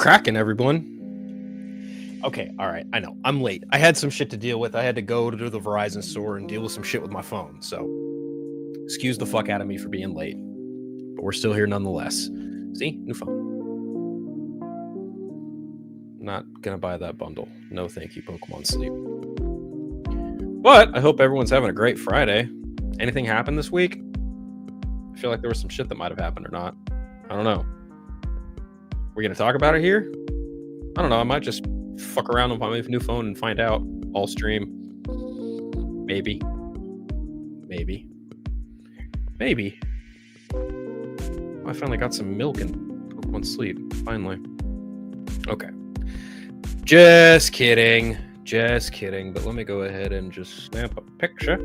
cracking, everyone? Okay, all right, I know, I'm late. I had some shit to deal with. I had to go to the Verizon store and deal with some shit with my phone, so excuse the fuck out of me for being late. But we're still here nonetheless. See? New phone. Not gonna buy that bundle. No thank you, Pokemon Sleep. But I hope everyone's having a great Friday. Anything happened this week? I feel like there was some shit that might have happened or not. I don't know. We're gonna talk about it here? I don't know, I might just fuck around with my new phone and find out. All stream. Maybe. I finally got some milk and Pokemon Sleep. Finally. Okay. Just kidding. But let me go ahead and just snap a picture.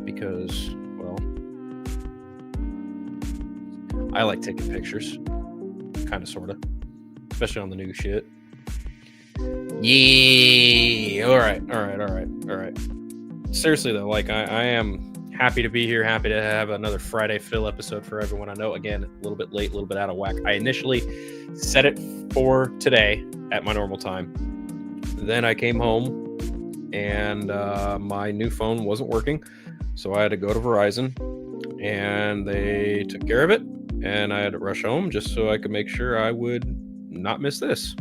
Because, well, I like taking pictures. Kind of, sort of. Especially on the new shit. Yeah. All right. Seriously though, like I am happy to be here. Happy to have another Friday Phil episode for everyone. I know, again, a little bit late, a little bit out of whack. I initially set it for today at my normal time. Then I came home and my new phone wasn't working, so I had to go to Verizon, and they took care of it. And I had to rush home just so I could make sure I would not miss this.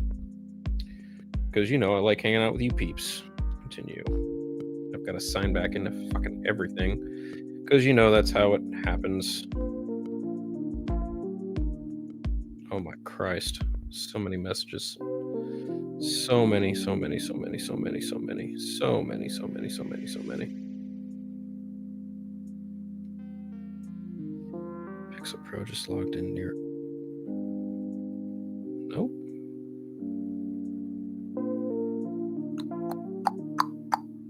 Because, you know, I like hanging out with you peeps. Continue. I've got to sign back into fucking everything. Because, you know, that's how it happens. Oh my Christ. So many messages. So many. Pixel Pro just logged in near. Nope.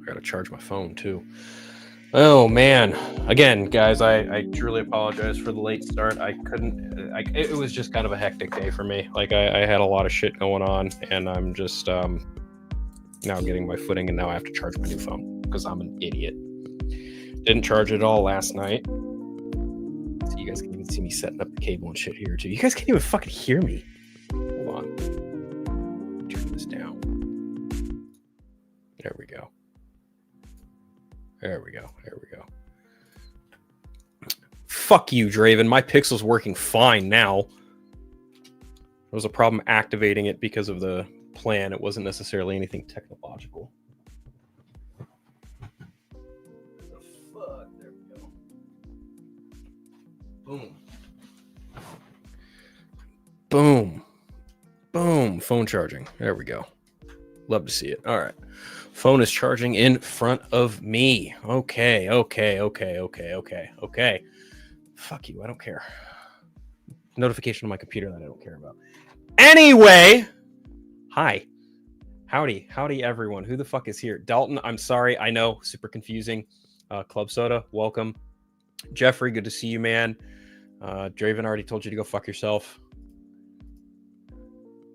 I gotta charge my phone too. Oh man. Again, guys, I truly apologize for the late start. It was just kind of a hectic day for me. Like I had a lot of shit going on, and I'm just now getting my footing, and now I have to charge my new phone because I'm an idiot. Didn't charge it all last night. So you guys can even see me setting up the cable and shit here too. You guys can't even fucking hear me. Hold on. Turn this down. There we go. Fuck you, Draven. My Pixel's working fine now. There was a problem activating it because of the plan. It wasn't necessarily anything technological. Fuck. There we go. Boom. Phone charging. There we go. Love to see it. All right. Phone is charging in front of me. Okay. Fuck you. I don't care. Notification on my computer that I don't care about. Anyway. Hi. Howdy, everyone. Who the fuck is here? Dalton, I'm sorry. I know. Super confusing. Club Soda, welcome. Jeffrey, good to see you, man. Draven already told you to go fuck yourself.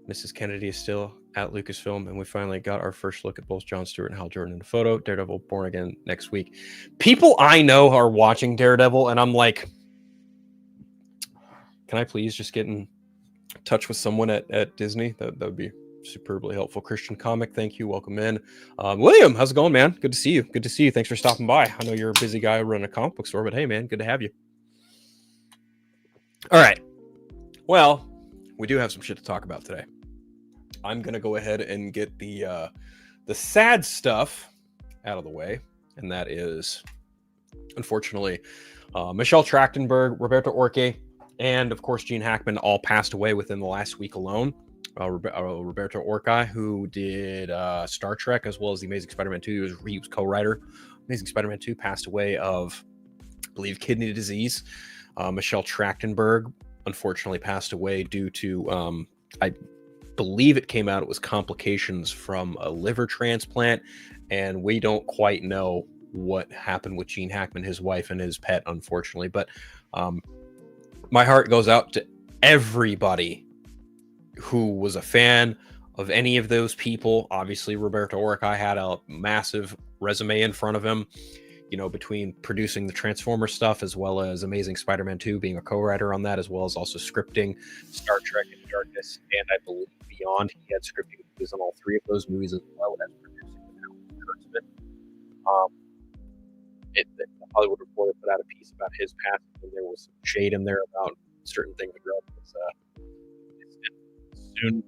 Mrs. Kennedy is still at Lucasfilm, and we finally got our first look at both Jon Stewart and Hal Jordan in the photo. Daredevil Born Again next week. People I know are watching Daredevil, and I'm like, can I please just get in touch with someone at Disney? That would be superbly helpful. Christian Comic, thank you. Welcome in. William, how's it going, man? Good to see you. Thanks for stopping by. I know you're a busy guy running a comic book store, but hey, man, good to have you. All right. Well, we do have some shit to talk about today. I'm going to go ahead and get the sad stuff out of the way, and that is, unfortunately, Michelle Trachtenberg, Roberto Orci, and, of course, Gene Hackman all passed away within the last week alone. Roberto Orci, who did Star Trek as well as The Amazing Spider-Man 2. He was co-writer. Amazing Spider-Man 2 passed away of, I believe, kidney disease. Michelle Trachtenberg, unfortunately, passed away due to, I believe it came out, it was complications from a liver transplant, and we don't quite know what happened with Gene Hackman, his wife, and his pet, unfortunately. But my heart goes out to everybody who was a fan of any of those people. Obviously, Roberto Orci had a massive resume in front of him. between producing the Transformer stuff as well as Amazing Spider-Man 2, being a co-writer on that, as well as also scripting Star Trek Into Darkness, and I believe Beyond. He had scripting duties on all three of those movies as well as producing the Kurtzman. The Hollywood Reporter put out a piece about his passing, and there was some shade in there about certain things regarding his soon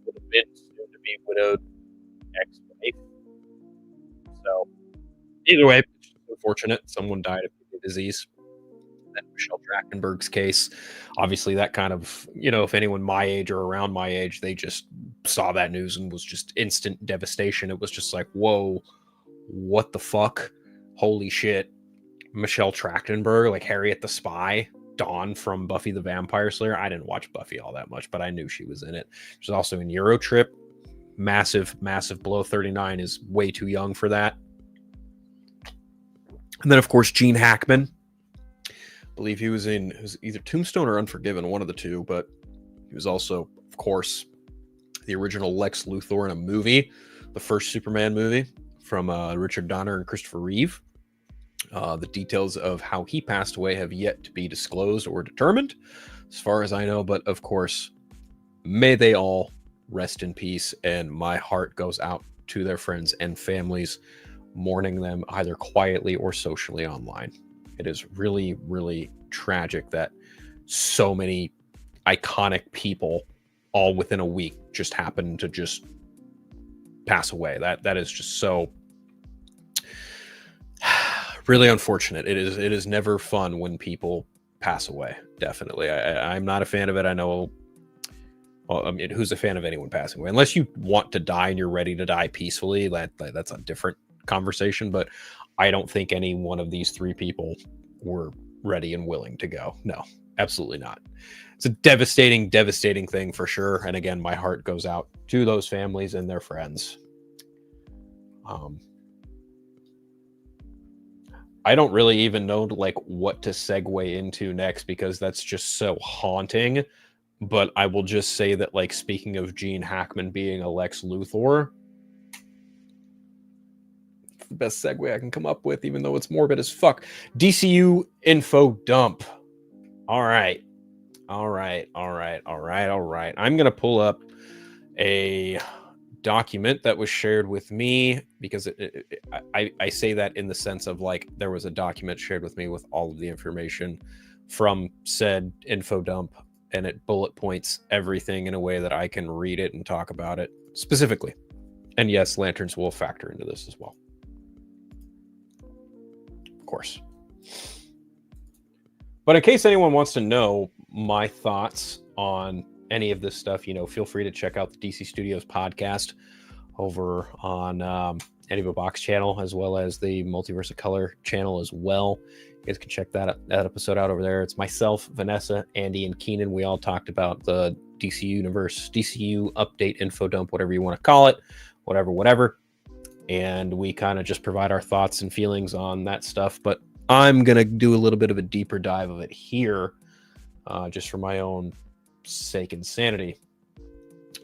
would have been soon to be widowed ex-wife. So either way, it's unfortunate. Someone died of kidney disease. Then Michelle Trachtenberg's case, obviously that kind of, if anyone my age or around my age, they just saw that news and was just instant devastation. It was just like, whoa, what the fuck? Holy shit. Michelle Trachtenberg, like Harriet the Spy, Dawn from Buffy the Vampire Slayer. I didn't watch Buffy all that much, but I knew she was in it. She's also in Eurotrip. Massive blow. 39 is way too young for that. And then, of course, Gene Hackman. I believe he was either Tombstone or Unforgiven, one of the two, but he was also, of course, the original Lex Luthor in a movie, the first Superman movie from Richard Donner and Christopher Reeve. The details of how he passed away have yet to be disclosed or determined, as far as I know, but of course, may they all rest in peace, and my heart goes out to their friends and families, mourning them either quietly or socially online. It is really, really tragic that so many iconic people all within a week just happened to just pass away. That is just so really unfortunate. It is never fun when people pass away. Definitely. I'm not a fan of it. I know, well, I mean, who's a fan of anyone passing away? Unless you want to die and you're ready to die peacefully, that's a different conversation. But I don't think any one of these three people were ready and willing to go. No, absolutely not. It's a devastating thing for sure. And again, my heart goes out to those families and their friends. I don't really even know what to segue into next, because that's just so haunting. But I will just say that, speaking of Gene Hackman being a Lex Luthor, it's the best segue I can come up with, even though it's morbid as fuck. DCU info dump. All right. I'm going to pull up a document that was shared with me, because I say that in the sense of there was a document shared with me with all of the information from said info dump, and it bullet points everything in a way that I can read it and talk about it specifically. And yes, lanterns will factor into this as well, of course. But in case anyone wants to know my thoughts on any of this stuff, feel free to check out the DC Studios podcast over on Any of a Box channel, as well as the Multiverse of Color channel as well. You guys can check that episode out over there. It's myself, Vanessa, Andy, and Keenan. We all talked about the DC Universe, DCU update, info dump, whatever you want to call it, whatever. And we kind of just provide our thoughts and feelings on that stuff. But I'm going to do a little bit of a deeper dive of it here, just for my own sake and sanity.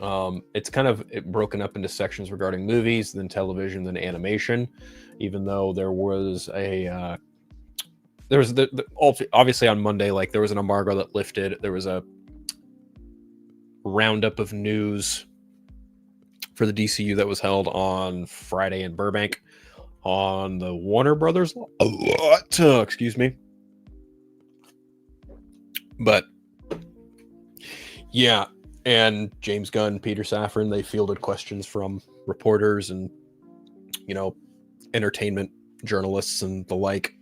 It's kind of broken up into sections regarding movies, then television, then animation, even though there was obviously on Monday, there was an embargo that lifted. There was a roundup of news for the DCU that was held on Friday in Burbank on the Warner Brothers excuse me. But yeah, and James Gunn, Peter Safran, they fielded questions from reporters and entertainment journalists and the like,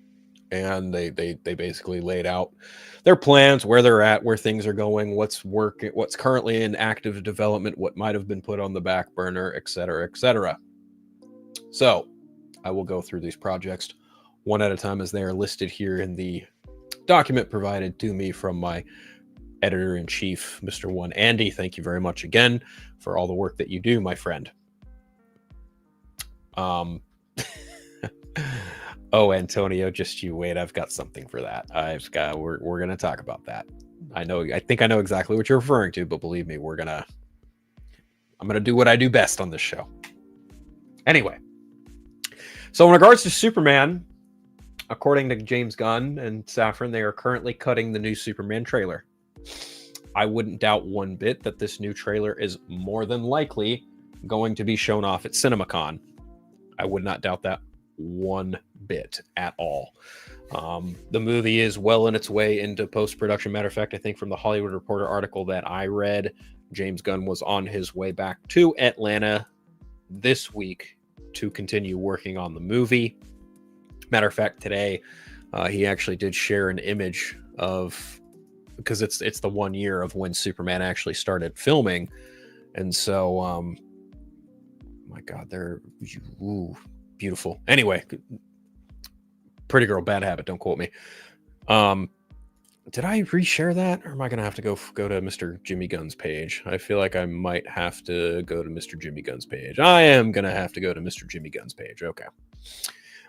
and they basically laid out their plans, where they're at, where things are going, what's currently in active development, what might have been put on the back burner, etc. So I will go through these projects one at a time as they are listed here in the document provided to me from my editor-in-chief, Mr. One Andy. Thank you very much again for all the work that you do, my friend. Oh, Antonio, just you wait. I've got something for that. We're gonna talk about that. I think I know exactly what you're referring to, but believe me, I'm gonna do what I do best on this show. Anyway, so in regards to Superman, According to James Gunn and Safran, they are currently cutting the new Superman trailer. I wouldn't doubt one bit that this new trailer is more than likely going to be shown off at CinemaCon. I would not doubt that one bit at all. The movie is well in its way into post-production. Matter of fact, I think from the Hollywood Reporter article that I read, James Gunn was on his way back to Atlanta this week to continue working on the movie. Matter of fact, today he actually did share an image of, because it's the 1 year of when Superman actually started filming, and so my God, they're beautiful. Anyway, Pretty Girl, Bad Habit. Don't quote me. Did I reshare that, or am I going to have to go to Mr. Jimmy Gunn's page? I feel like I might have to go to Mr. Jimmy Gunn's page. I am going to have to go to Mr. Jimmy Gunn's page. Okay.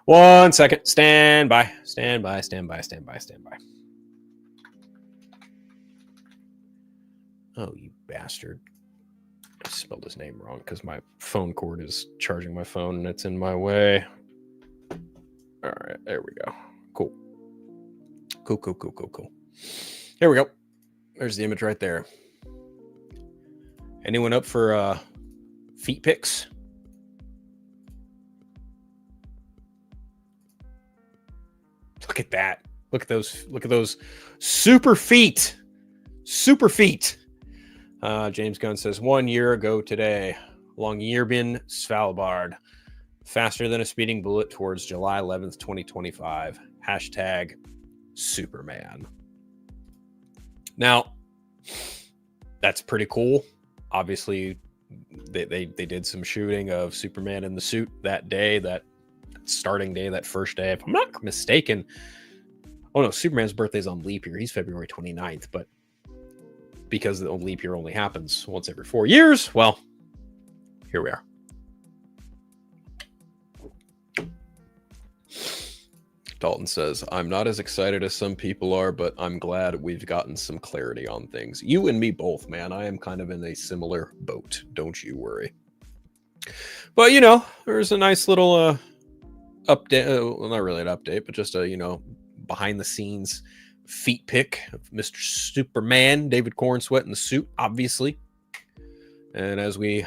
1 second. Stand by. Stand by. Stand by. Stand by. Stand by. Oh, you bastard. I spelled his name wrong because my phone cord is charging my phone and it's in my way. All right. There we go. Cool. Cool. Here we go. There's the image right there. Anyone up for feet pics? Look at that. Look at those super feet. Super feet. James Gunn says 1 year ago today, along Yerbin Svalbard, faster than a speeding bullet towards July 11th, 2025. Hashtag Superman. Now, that's pretty cool. Obviously, they did some shooting of Superman in the suit that day, that starting day, that first day. If I'm not mistaken, oh no, Superman's birthday's on leap year. He's February 29th, but because the leap year only happens once every 4 years, well, here we are. Dalton says, I'm not as excited as some people are, but I'm glad we've gotten some clarity on things. You and me both, man. I am kind of in a similar boat. Don't you worry. But, there's a nice little update. Well, not really an update, but just a, behind the scenes feet pic of Mr. Superman, David Cornsweet in the suit, obviously. And as we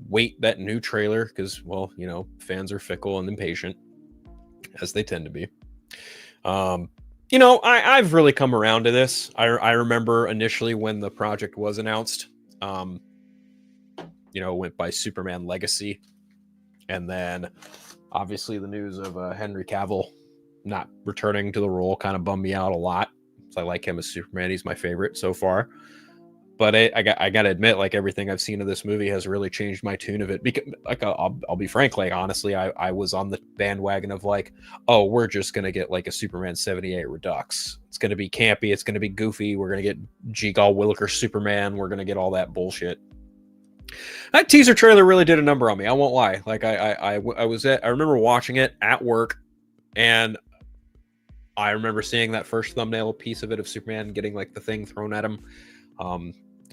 wait that new trailer, because, well, fans are fickle and impatient, as they tend to be. I've really come around to this. I remember initially when the project was announced, went by Superman Legacy. And then obviously the news of Henry Cavill not returning to the role kind of bummed me out a lot. So I like him as Superman. He's my favorite so far. But I got to admit, like, everything I've seen of this movie has really changed my tune of it. Because, like, I'll be frank, like, honestly, I was on the bandwagon of, like, oh, we're just going to get, like, a Superman 78 Redux. It's going to be campy. It's going to be goofy. We're going to get G. Gall Williker Superman. We're going to get all that bullshit. That teaser trailer really did a number on me. I won't lie. Like, I remember watching it at work, and I remember seeing that first thumbnail piece of it of Superman getting, like, the thing thrown at him.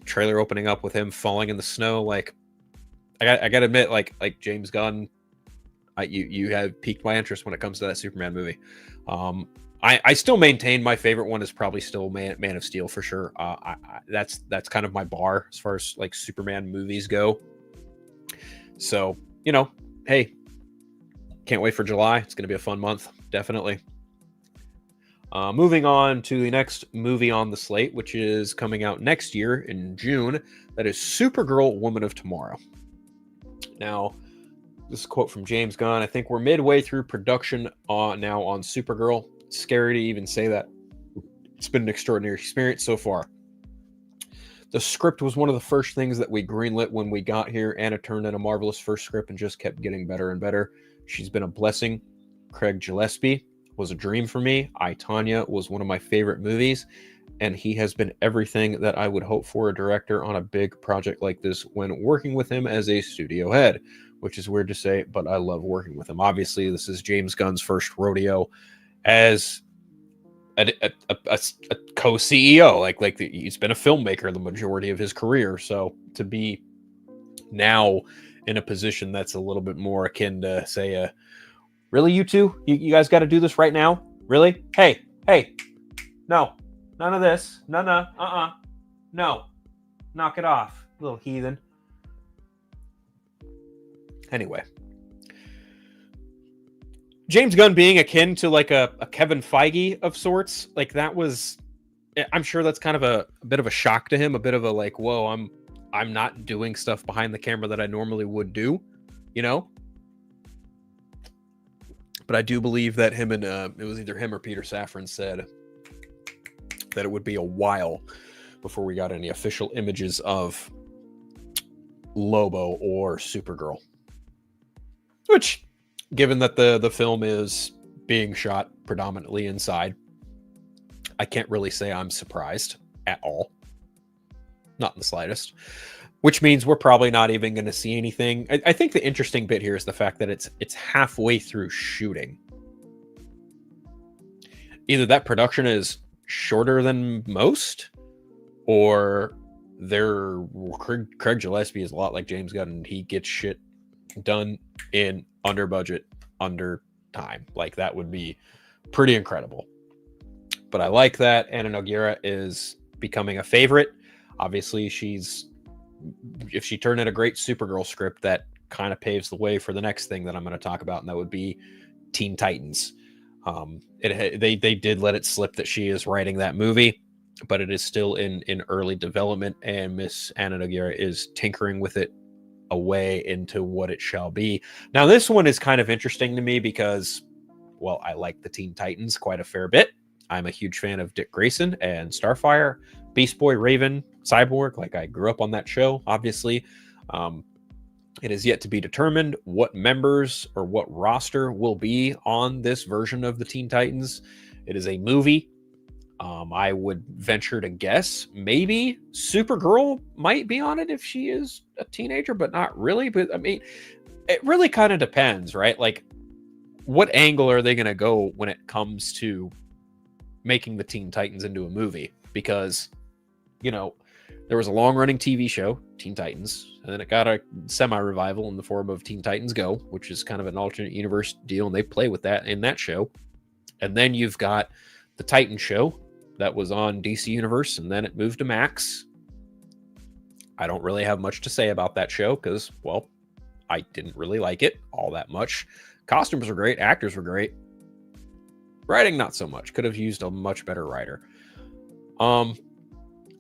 Trailer opening up with him falling in the snow. Like, I gotta admit, like James Gunn, you have piqued my interest when it comes to that Superman movie. I still maintain my favorite one is probably still Man of Steel for sure. That's kind of my bar as far as like Superman movies go. So, hey, can't wait for July. It's gonna be a fun month, definitely. Moving on to the next movie on the slate, which is coming out next year in June. That is Supergirl, Woman of Tomorrow. Now, this is a quote from James Gunn. I think we're midway through production now on Supergirl. It's scary to even say that. It's been an extraordinary experience so far. The script was one of the first things that we greenlit when we got here. Anna turned in a marvelous first script and just kept getting better and better. She's been a blessing. Craig Gillespie was a dream for me. I, Tonya was one of my favorite movies, and he has been everything that I would hope for a director on a big project like this when working with him as a studio head, which is weird to say, but I love working with him. Obviously, this is James Gunn's first rodeo as a co-CEO. He's been a filmmaker the majority of his career, so to be now in a position that's a little bit more akin to, say, a Really, you two? You guys got to do this right now? Really? Hey, no, none of this. No, no, knock it off, little heathen. Anyway, James Gunn being akin to like a Kevin Feige of sorts, like that was, I'm sure that's kind of a bit of a shock to him, a bit of a like, whoa, I'm not doing stuff behind the camera that I normally would do, you know? But I do believe that him and it was either him or Peter Safran said that it would be a while before we got any official images of Lobo or Supergirl. Which, given that the film is being shot predominantly inside, I can't really say I'm surprised at all. Not in the slightest. Which means we're probably not even going to see anything. I think the interesting bit here is the fact that it's halfway through shooting. Either that production is shorter than most, or Craig Gillespie is a lot like James Gunn, and he gets shit done in under budget, under time. Like, that would be pretty incredible. But I like that Anna Nogueira is becoming a favorite. Obviously, if she turned in a great Supergirl script, that kind of paves the way for the next thing that I'm going to talk about, and that would be Teen Titans. They did let it slip that she is writing that movie, but it is still in early development, and Miss Anna Nogueira is tinkering with it away into what it shall be. Now, this one is kind of interesting to me because, well, I like the Teen Titans quite a fair bit. I'm a huge fan of Dick Grayson and Starfire, Beast Boy, Raven, Cyborg. Like, I grew up on that show, obviously. It is yet to be determined what members or what roster will be on this version of the Teen Titans. It is a movie. I would venture to guess maybe Supergirl might be on it if she is a teenager, but not really. But I mean, it really kind of depends, right? Like, what angle are they going to go when it comes to making the Teen Titans into a movie? Because, you know, there was a long-running TV show, Teen Titans, and then it got a semi-revival in the form of Teen Titans Go, which is kind of an alternate universe deal, and they play with that in that show. And then you've got the Titan show that was on DC Universe, and then it moved to Max. I don't really have much to say about that show because, well, I didn't really like it all that much. Costumes were great, actors were great. Writing, not so much. Could have used a much better writer.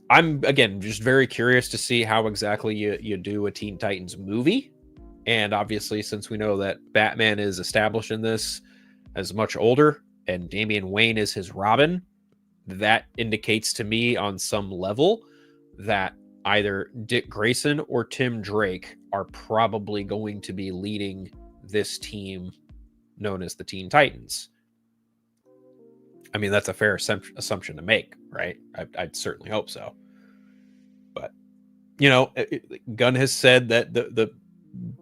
I'm, again, just very curious to see how exactly you do a Teen Titans movie. And obviously, since we know that Batman is established in this as much older, and Damian Wayne is his Robin, that indicates to me on some level that either Dick Grayson or Tim Drake are probably going to be leading this team known as the Teen Titans. I mean, that's a fair assumption to make, right? I'd certainly hope so. But, you know, Gunn has said that the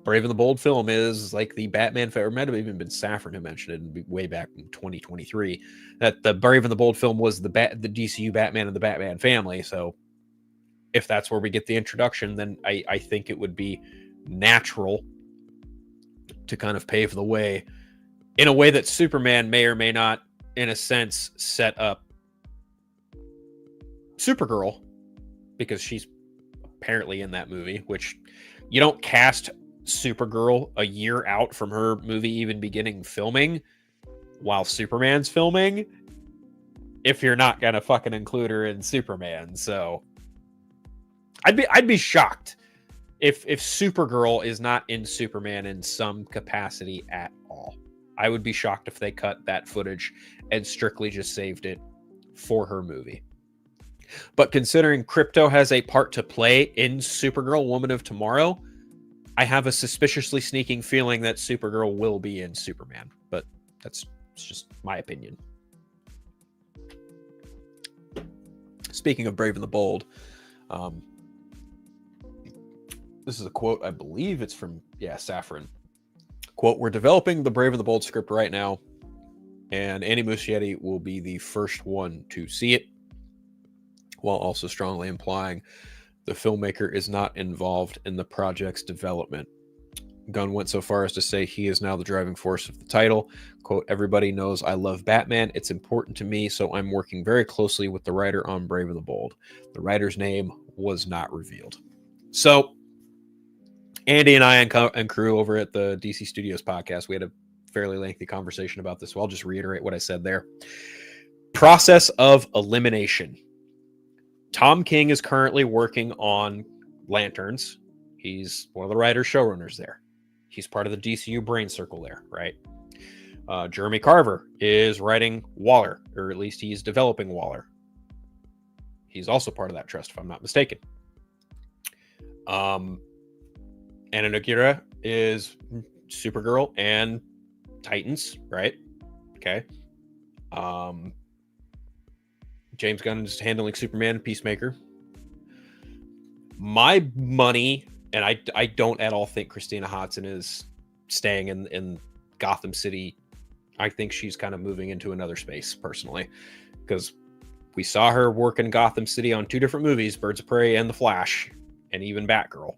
Brave and the Bold film is like the Batman film. It might have even been Safran who mentioned it way back in 2023, that the Brave and the Bold film was the DCU Batman and the Batman family. So if that's where we get the introduction, then I think it would be natural to kind of pave the way in a way that Superman may or may not, in a sense, set up Supergirl, because she's apparently in that movie, which you don't cast Supergirl a year out from her movie even beginning filming while Superman's filming if you're not gonna fucking include her in Superman. So I'd be shocked if Supergirl is not in Superman in some capacity at all. I would be shocked if they cut that footage and strictly just saved it for her movie. But considering Krypto has a part to play in Supergirl, Woman of Tomorrow, I have a suspiciously sneaking feeling that Supergirl will be in Superman. But that's just my opinion. Speaking of Brave and the Bold, this is a quote, I believe it's from, Safran. Quote, "We're developing the Brave and the Bold script right now, and Andy Muschietti will be the first one to see it," while also strongly implying the filmmaker is not involved in the project's development. Gunn went so far as to say he is now the driving force of the title. Quote, everybody knows I love Batman. It's important to me, so I'm working very closely with the writer on Brave and the Bold. The writer's name was not revealed. So, Andy and I and crew over at the DC Studios podcast, we had a fairly lengthy conversation about this, so I'll just reiterate what I said there. Process of elimination. Tom King is currently working on Lanterns. He's one of the writers, showrunners there. He's part of the DCU brain circle there, right? Jeremy Carver is writing Waller, or at least he's developing Waller. He's also part of that trust, if I'm not mistaken. Anna Nogueira is Supergirl and Titans, right? Okay. James Gunn is handling Superman, Peacemaker. My money, and I don't at all think Christina Hodson is staying in Gotham City. I think she's kind of moving into another space, personally, because we saw her work in Gotham City on 2 different movies, Birds of Prey and The Flash, and even Batgirl.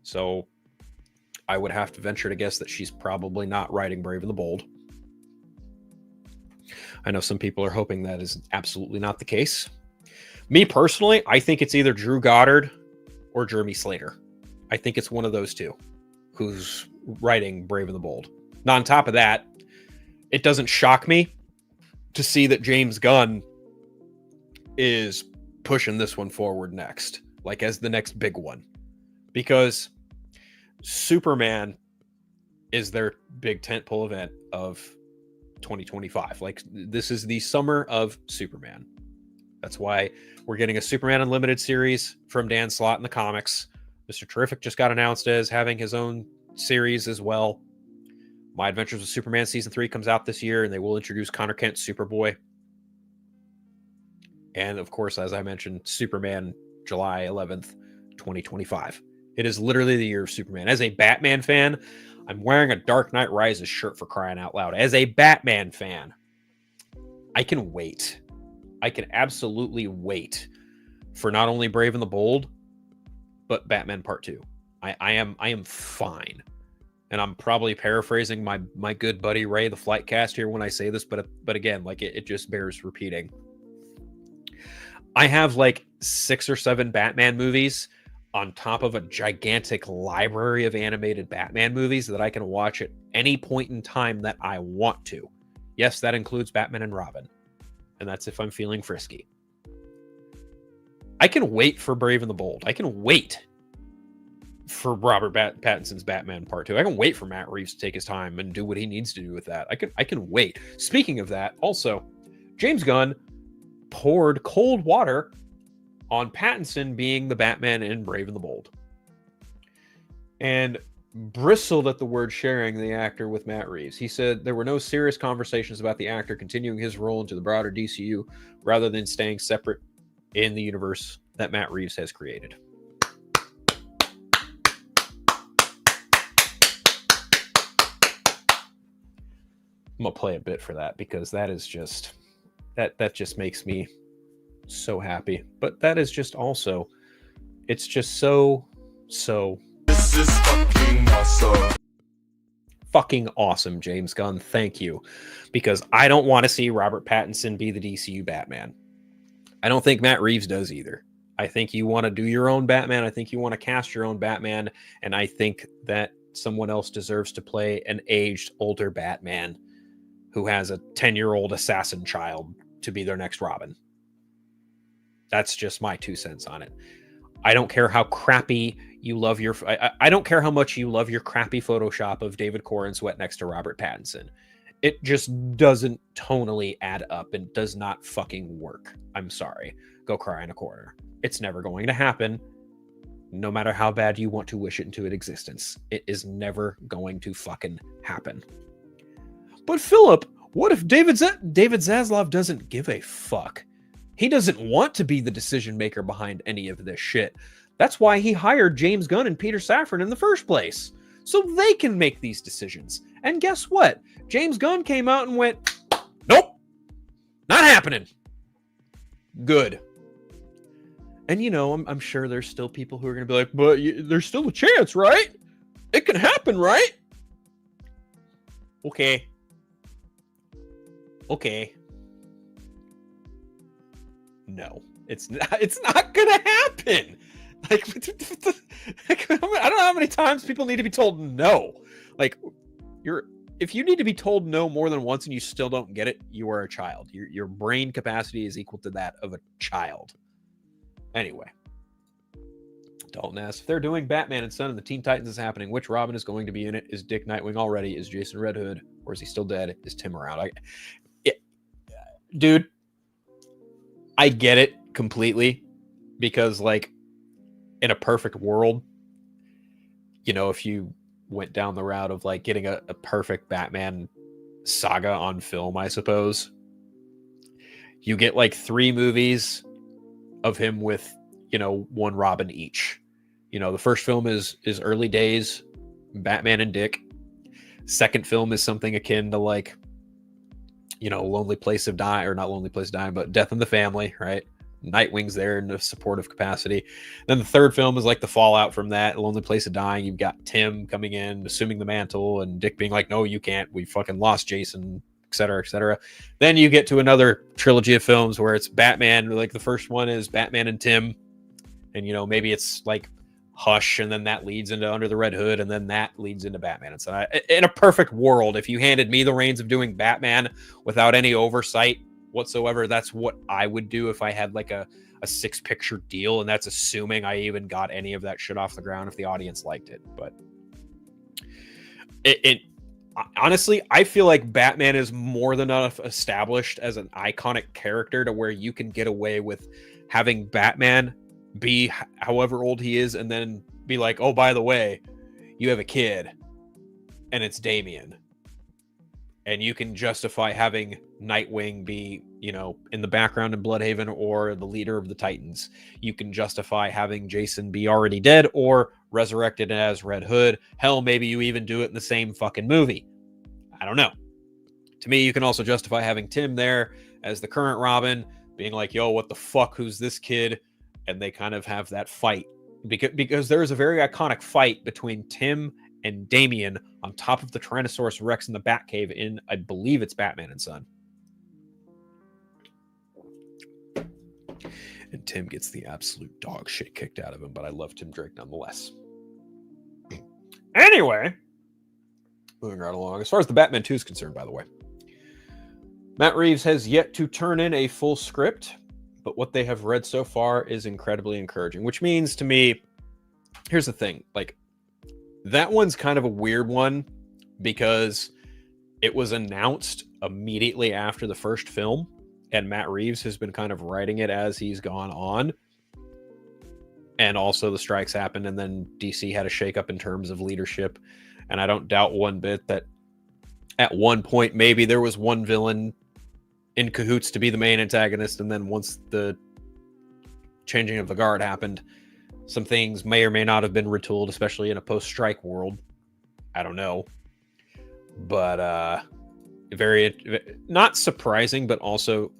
So I would have to venture to guess that she's probably not writing Brave and the Bold. I know some people are hoping that is absolutely not the case. Me personally, I think it's either Drew Goddard or Jeremy Slater. I think it's one of those two who's writing Brave and the Bold. Now, on top of that, it doesn't shock me to see that James Gunn is pushing this one forward next, like as the next big one, because Superman is their big tentpole event of 2025. Like, this is the summer of Superman. That's why we're getting a Superman Unlimited series from Dan Slott in the comics. Mr. Terrific just got announced as having his own series as well. My Adventures with Superman Season 3 comes out this year, and they will introduce Connor Kent, Superboy. And, of course, as I mentioned, Superman, July 11th, 2025. It is literally the year of Superman. As a Batman fan, I'm wearing a Dark Knight Rises shirt, for crying out loud. As a Batman fan, I can wait. I can absolutely wait for not only Brave and the Bold, but Batman Part 2. I am fine. And I'm probably paraphrasing my good buddy Ray, the Flightcast, here when I say this, but again, like, it just bears repeating. I have like 6 or 7 Batman movies on top of a gigantic library of animated Batman movies that I can watch at any point in time that I want to. Yes, that includes Batman and Robin. And that's if I'm feeling frisky. I can wait for Brave and the Bold. I can wait for Robert Pattinson's Batman Part 2. I can wait for Matt Reeves to take his time and do what he needs to do with that. I can wait. Speaking of that, also, James Gunn poured cold water on Pattinson being the Batman in Brave and the Bold, and bristled at the word sharing the actor with Matt Reeves. He said there were no serious conversations about the actor continuing his role into the broader DCU rather than staying separate in the universe that Matt Reeves has created. I'm gonna play a bit for that, because that is just that just makes me so happy. But that is just also, it's just so this is fucking awesome. Fucking awesome, James Gunn. Thank you. Because I don't want to see Robert Pattinson be the DCU Batman. I don't think Matt Reeves does either. I think you want to do your own Batman. I think you want to cast your own Batman. And I think that someone else deserves to play an aged, older Batman who has a 10-year-old assassin child to be their next Robin. That's just my 2 cents on it. I don't care how crappy you love your... I don't care how much you love your crappy Photoshop of David Corenswet next to Robert Pattinson. It just doesn't tonally add up and does not fucking work. I'm sorry. Go cry in a corner. It's never going to happen, no matter how bad you want to wish it into existence. It is never going to fucking happen. But Philip, what if David Zaslav doesn't give a fuck? He doesn't want to be the decision maker behind any of this shit. That's why he hired James Gunn and Peter Safran in the first place, so they can make these decisions. And guess what? James Gunn came out and went, nope, not happening. Good. And, you know, I'm sure there's still people who are going to be like, but there's still a chance, right? It can happen, right? Okay. No, it's not gonna happen. Like, I don't know how many times people need to be told no. Like, if you need to be told no more than once and you still don't get it, you are a child. Your brain capacity is equal to that of a child. Anyway, Dalton asks, if they're doing Batman and Son and the Teen Titans is happening, which Robin is going to be in it? Is Dick Nightwing already? Is Jason Red Hood? Or is he still dead? Is Tim around? Dude, I get it completely, because like in a perfect world, you know, if you went down the route of like getting a perfect Batman saga on film, I suppose you get like 3 movies of him with, you know, one Robin each. You know, the first film is early days, Batman and Dick. Second film is something akin to like, you know, Lonely Place of Dying, or not Lonely Place of Dying, but Death in the Family, right? Nightwing's there in a supportive capacity. Then the third film is like the fallout from that, Lonely Place of Dying. You've got Tim coming in, assuming the mantle, and Dick being like, no, you can't. We fucking lost Jason, et cetera, et cetera. Then you get to another trilogy of films where it's Batman. Like the first one is Batman and Tim. And, you know, maybe it's like Hush, and then that leads into Under the Red Hood, and then that leads into Batman. And so in a perfect world, if you handed me the reins of doing Batman without any oversight whatsoever, that's what I would do if I had like a 6-picture deal. And that's assuming I even got any of that shit off the ground if the audience liked it. But it honestly, I feel like Batman is more than enough established as an iconic character to where you can get away with having Batman be however old he is, and then be like, oh, by the way, you have a kid and it's Damian, and you can justify having Nightwing be, you know, in the background in Bloodhaven or the leader of the Titans. You can justify having Jason be already dead or resurrected as Red Hood. Hell, maybe you even do it in the same fucking movie. I don't know. To me, you can also justify having Tim there as the current Robin, being like, yo, what the fuck, who's this kid? And they kind of have that fight, because there is a very iconic fight between Tim and Damian on top of the Tyrannosaurus Rex in the Batcave in, I believe it's Batman and Son. And Tim gets the absolute dog shit kicked out of him, but I love Tim Drake nonetheless. Anyway, moving right along. As far as the Batman 2 is concerned, by the way, Matt Reeves has yet to turn in a full script, but what they have read so far is incredibly encouraging, which means to me, here's the thing, like, that one's kind of a weird one because it was announced immediately after the first film, and Matt Reeves has been kind of writing it as he's gone on. And also the strikes happened, and then DC had a shakeup in terms of leadership. And I don't doubt one bit that at one point, maybe there was one villain in cahoots to be the main antagonist, and then once the changing of the guard happened, some things may or may not have been retooled, especially in a post-strike world. I don't know. But very, not surprising, but also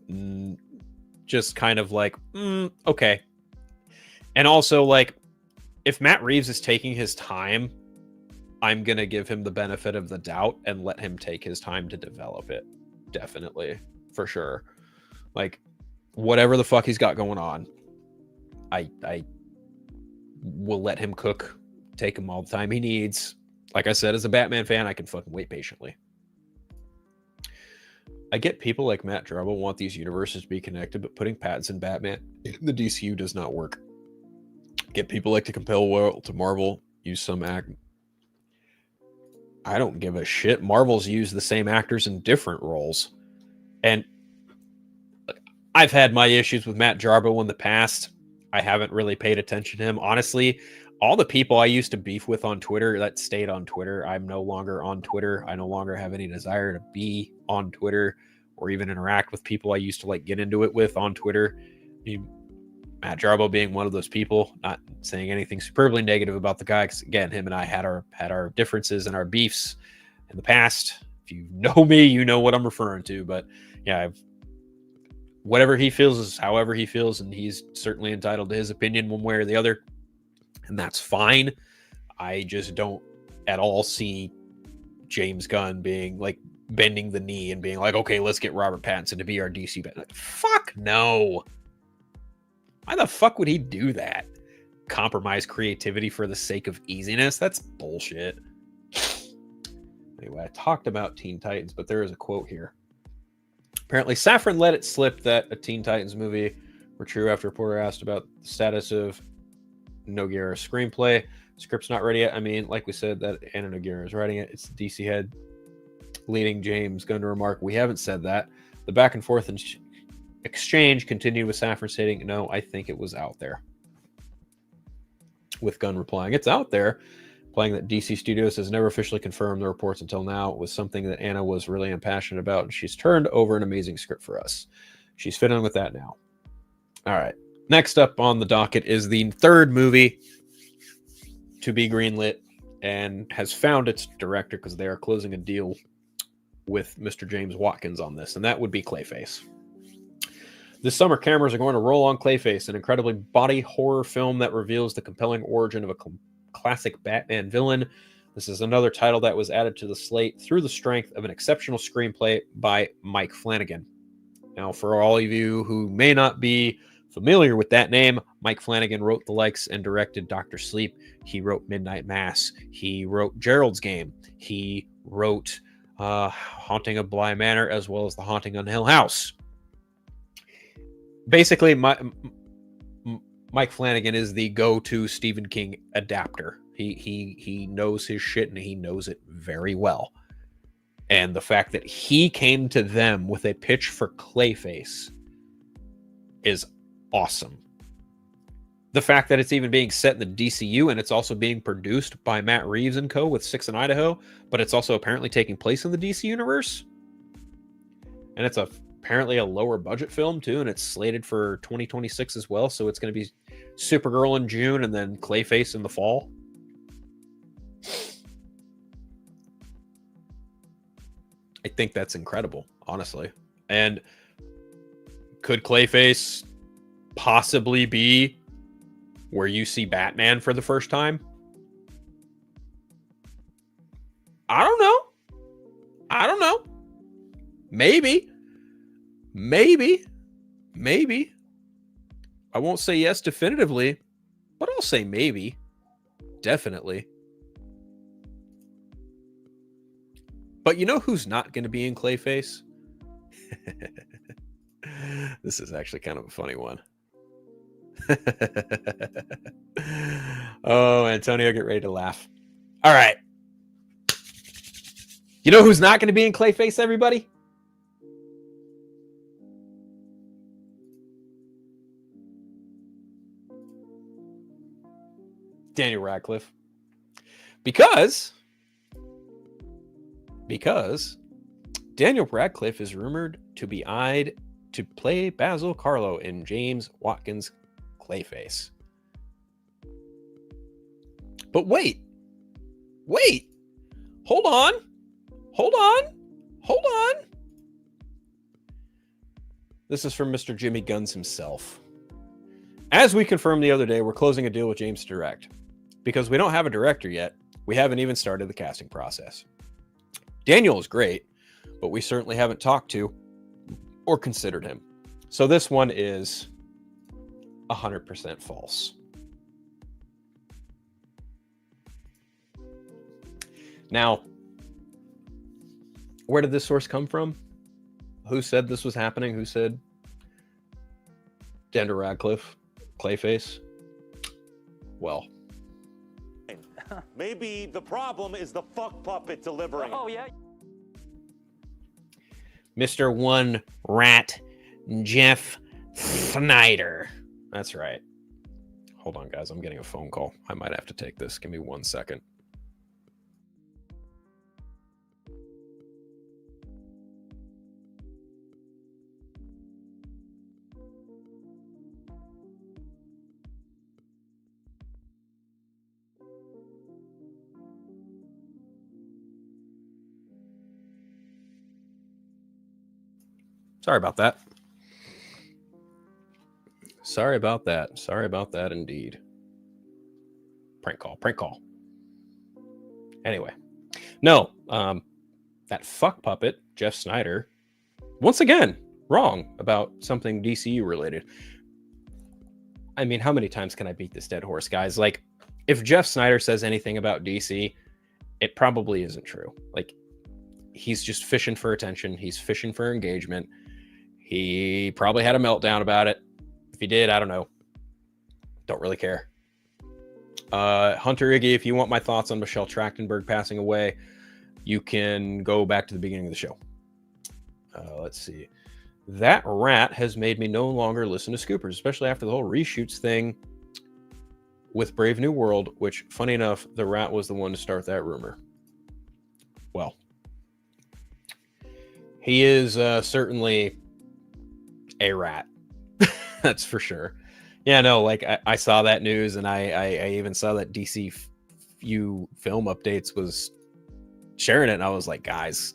just kind of like, okay. And also, like, if Matt Reeves is taking his time, I'm going to give him the benefit of the doubt and let him take his time to develop it. Definitely. For sure. Like, whatever the fuck he's got going on, I will let him cook, take him all the time he needs. Like I said, as a Batman fan, I can fucking wait patiently. I get people like Matt Jarbo want these universes to be connected, but putting Pattinson Batman in the DCU does not work. Get people like to compel world to Marvel, use some act. I don't give a shit. Marvel's used the same actors in different roles. And I've had my issues with Matt Jarbo in the past. I haven't really paid attention to him. Honestly, all the people I used to beef with on Twitter, that stayed on Twitter. I'm no longer on Twitter. I no longer have any desire to be on Twitter or even interact with people I used to like get into it with on Twitter. Matt Jarbo being one of those people, not saying anything superbly negative about the guy, because again, him and I had our differences and our beefs in the past. If you know me, you know what I'm referring to. But yeah, whatever he feels is however he feels, and he's certainly entitled to his opinion one way or the other, and that's fine. I just don't at all see James Gunn being like bending the knee and being like, okay, let's get Robert Pattinson to be our DC Batman. Like, fuck no. Why the fuck would he do that? Compromise creativity for the sake of easiness? That's bullshit. Anyway, I talked about Teen Titans, but there is a quote here. Apparently, Safran let it slip that a Teen Titans movie were true after a reporter asked about the status of Nogueira's screenplay. Script's not ready yet. I mean, like we said, that Anna Nogueira is writing it. It's the DC head leading James Gunn to remark, we haven't said that. The back and forth and exchange continued with Safran stating, no, I think it was out there. With Gunn replying, it's out there. Playing that DC Studios has never officially confirmed the reports until now. It was something that Anna was really impassioned about, and she's turned over an amazing script for us. She's fiddling with that now. All right. Next up on the docket is the third movie to be greenlit and has found its director because they are closing a deal with Mr. James Watkins on this, and that would be Clayface. This summer, cameras are going to roll on Clayface, an incredibly body horror film that reveals the compelling origin of a classic Batman villain. This is another title that was added to the slate through the strength of an exceptional screenplay by Mike Flanagan. Now, for all of you who may not be familiar with that name, Mike Flanagan wrote the likes and directed Dr. Sleep. He wrote Midnight Mass. He wrote Gerald's Game. He wrote Haunting of Bly Manor, as well as The Haunting on Hill House. Basically, Mike Flanagan is the go-to Stephen King adapter. He knows his shit, and he knows it very well. And the fact that he came to them with a pitch for Clayface is awesome. The fact that it's even being set in the DCU and it's also being produced by Matt Reeves and co. with Six in Idaho, but it's also apparently taking place in the DC universe. And it's apparently a lower budget film too, and it's slated for 2026 as well. So it's going to be Supergirl in June and then Clayface in the fall. I think that's incredible, honestly. And could Clayface possibly be where you see Batman for the first time? I don't know. Maybe. I won't say yes definitively, but I'll say maybe. Definitely. But you know who's not going to be in Clayface? This is actually kind of a funny one. Oh, Antonio, get ready to laugh. All right. You know who's not going to be in Clayface, everybody? Daniel Radcliffe. Because Daniel Radcliffe is rumored to be eyed to play Basil Carlo in James Watkins' Clayface. But wait. Hold on. This is from Mr. Jimmy Guns himself. As we confirmed the other day, we're closing a deal with James to direct. Because we don't have a director yet, we haven't even started the casting process. Daniel is great, but we certainly haven't talked to or considered him. So this one is 100% false. Now, where did this source come from? Who said this was happening? Who said Daniel Radcliffe, Clayface? Well, maybe the problem is the fuck puppet delivering. Oh, yeah. Mr. One Rat Jeff Snyder. That's right. Hold on, guys. I'm getting a phone call. I might have to take this. Give me 1 second. Sorry about that. Sorry about that indeed. Prank call. Anyway, no, that fuck puppet, Jeff Snyder, once again, wrong about something DCU related. I mean, how many times can I beat this dead horse, guys? Like, if Jeff Snyder says anything about DC, it probably isn't true. Like, he's just fishing for attention. He's fishing for engagement. He probably had a meltdown about it. If he did, I don't know. Don't really care. Hunter Iggy, if you want my thoughts on Michelle Trachtenberg passing away, you can go back to the beginning of the show. Let's see. That rat has made me no longer listen to Scoopers, especially after the whole reshoots thing with Brave New World, which, funny enough, the rat was the one to start that rumor. Well, he is certainly a rat. That's for sure. Yeah, no, like I saw that news, and I even saw that DCU Film Updates was sharing it, and I was like, guys,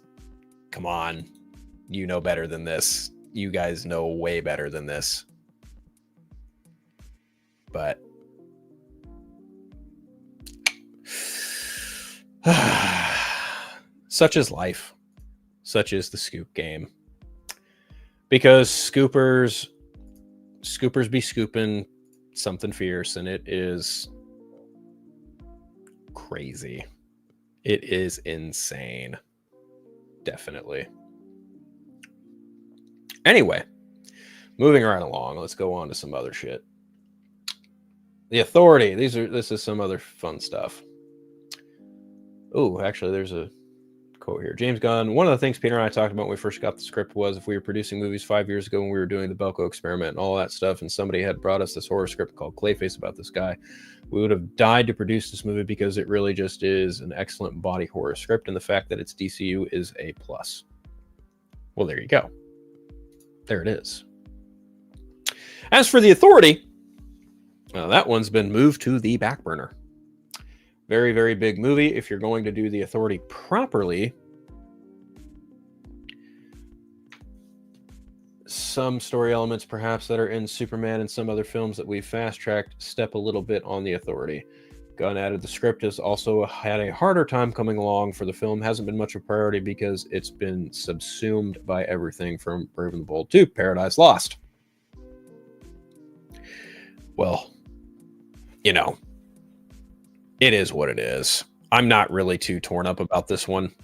come on. You know better than this. You guys know way better than this. But such is life. Such is the scoop game. Because scoopers be scooping something fierce, and it is crazy. It is insane. Definitely. Anyway, moving right along, let's go on to some other shit. The Authority. This is some other fun stuff. Oh, actually, there's a quote here. James Gunn, one of the things Peter and I talked about when we first got the script was if we were producing movies 5 years ago when we were doing the Belko experiment and all that stuff, and somebody had brought us this horror script called Clayface about this guy, we would have died to produce this movie because it really just is an excellent body horror script, and the fact that it's DCU is a plus. Well, there you go. There it is. As for The Authority, that one's been moved to the back burner. Very, very big movie. If you're going to do The Authority properly, some story elements perhaps that are in Superman and some other films that we've fast-tracked step a little bit on The Authority. Gunn added the script has also had a harder time coming along for the film. Hasn't been much of a priority because it's been subsumed by everything from Brave and the Bold to Paradise Lost. Well, you know, it is what it is. I'm not really too torn up about this one.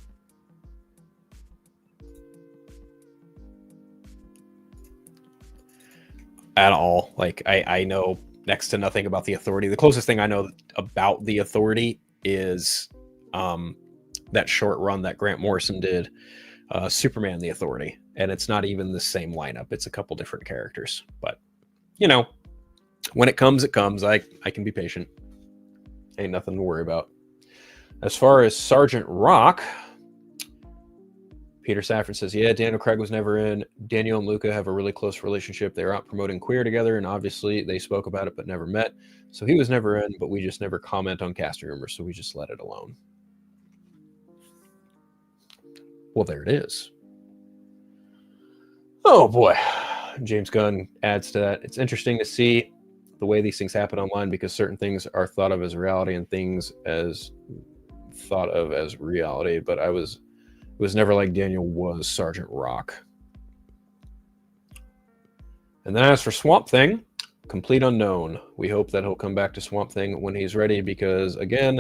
At all. Like, I know next to nothing about The Authority. The closest thing I know about The Authority is that short run that Grant Morrison did, Superman The Authority. And it's not even the same lineup. It's a couple different characters. But, you know, when it comes, it comes. I can be patient. Ain't nothing to worry about. As far as Sergeant Rock, Peter Safran says, yeah, Daniel Craig was never in. Daniel and Luca have a really close relationship. They were out promoting Queer together, and obviously they spoke about it but never met. So he was never in, but we just never comment on casting rumors, so we just let it alone. Well, there it is. Oh, boy. James Gunn adds to that. It's interesting to see the way these things happen online because certain things are thought of as reality and things as thought of as reality, but it was never like Daniel was Sergeant Rock. And then as for Swamp Thing, complete unknown. We hope that he'll come back to Swamp Thing when he's ready because, again,